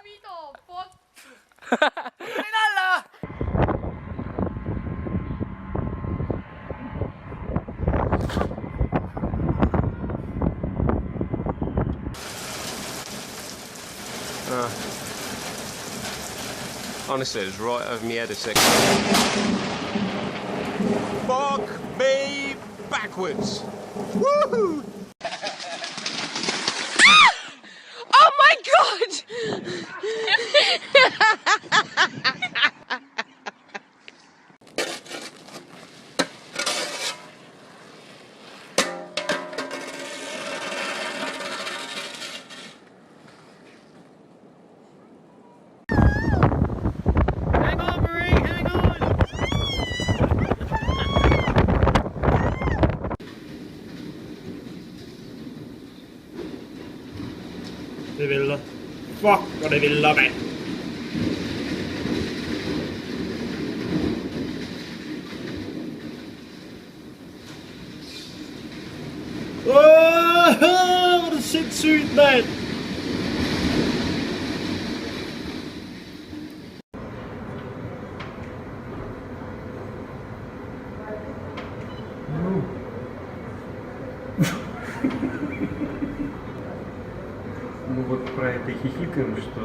มีโถโป๊ะไม่นั่นเหรอ Honestly, it was right over my head a second. Fuck me backwards. Woohoo! Oh my god! Hang on, Marie, hang on! Det vælter. Fuck, hvor det vælter, mand. Hvor er det sindssygt, mand. Ну вот про это хихикаем, что...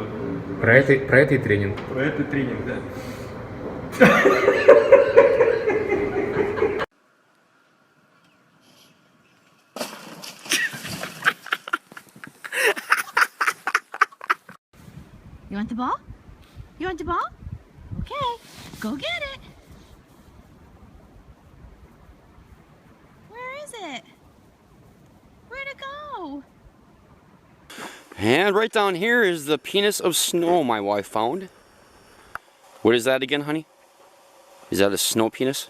Про это и тренинг. Про это тренинг, да. You want the ball? You want the ball? Okay, go get it. Where is it? Where'd it go? And right down here is the penis of snow my wife found. What is that again, honey? Is that a snow penis?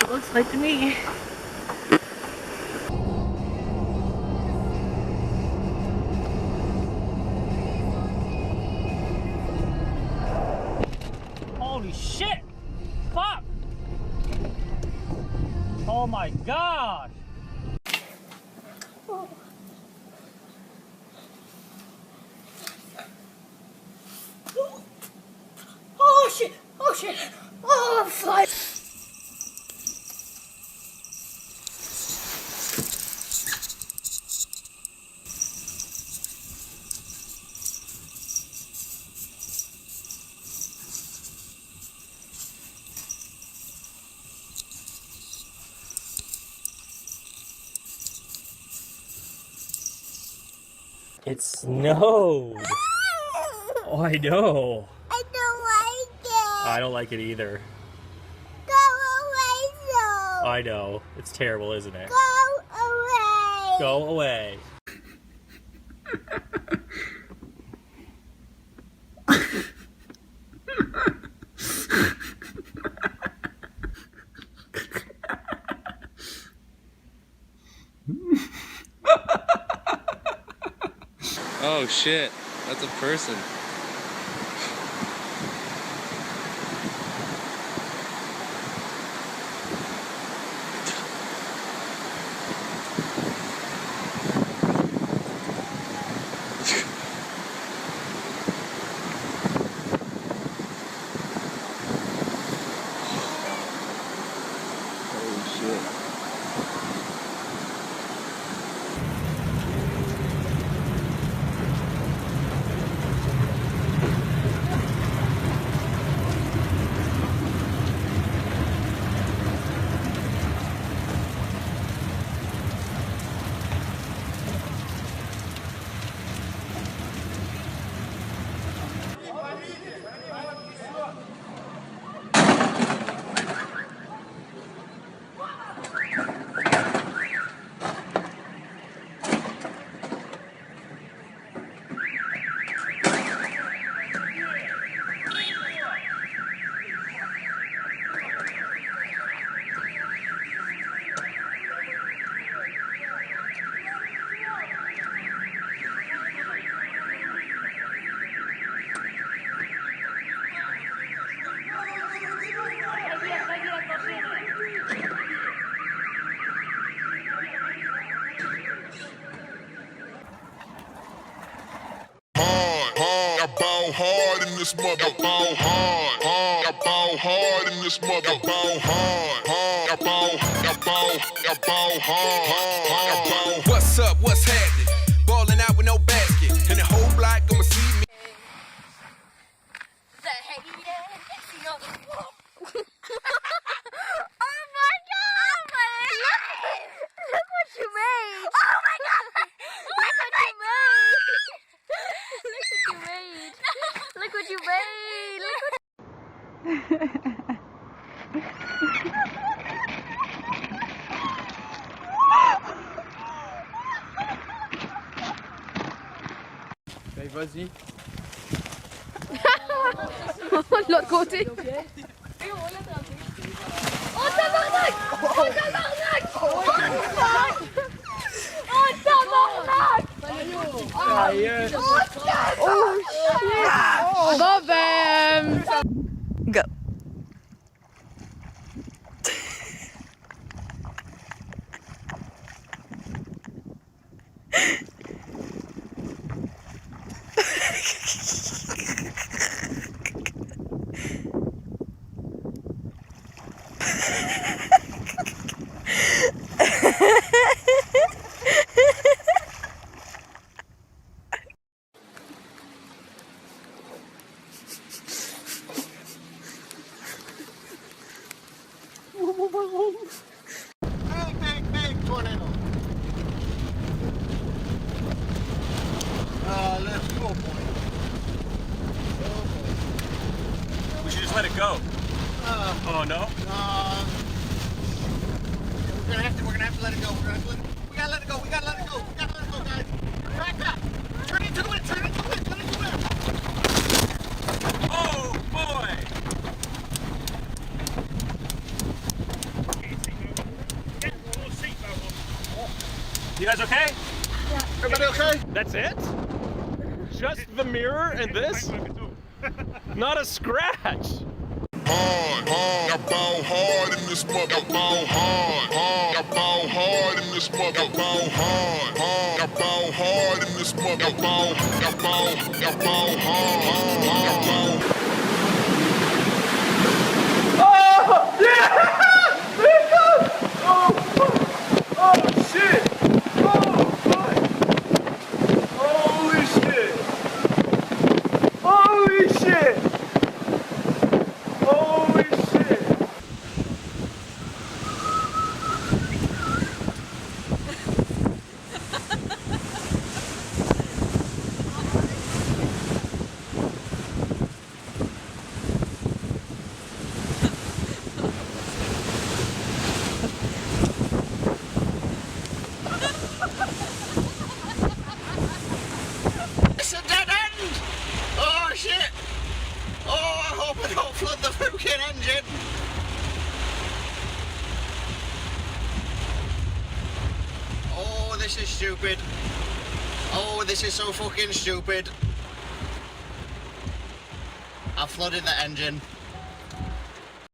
It looks like to me. Holy shit! Fuck! Oh my god! Oh shit! Oh shit! Oh, I'm flying! It snowed! Oh, I know! I don't like it! I don't like it either. Go away, though! I know. It's terrible, isn't it? Go away! Go away. Oh shit, that's a person. Holy shit. this mother. Ball hard, hard. I ball hard in this mother. Ball hard, hard. I ball hard, hard. What's up? What's happening? Balling out with no basket, and the whole block gonna see me. Oh my god! Look what you made! Oh my god! Look what you made! Look what you made! Look what Allez, vas-y. De l'autre côté. Oh tabarnak! Oh tabarnak! Oh tabarnak! Oh tabarnak! Oh shit! Bon ben... Go. Big tornado. Let's go, boy. We should just let it go. Oh no? We're gonna have to let it go. We gotta let it go. We gotta let it go, guys. Back up. Turn into the wind. Oh boy! You guys okay? Everybody okay? That's it? Just the mirror and this? Not a scratch! Hard, hard. I ball hard in this mother. Ball hard, hard. I ball hard in this mother. Ball hard, hard. I ball hard in this mother. Ball hard, hard. It's a dead end! Oh shit! Oh, I hope I don't flood the fucking engine! Oh, this is stupid. Oh, this is so fucking stupid. I flooded the engine.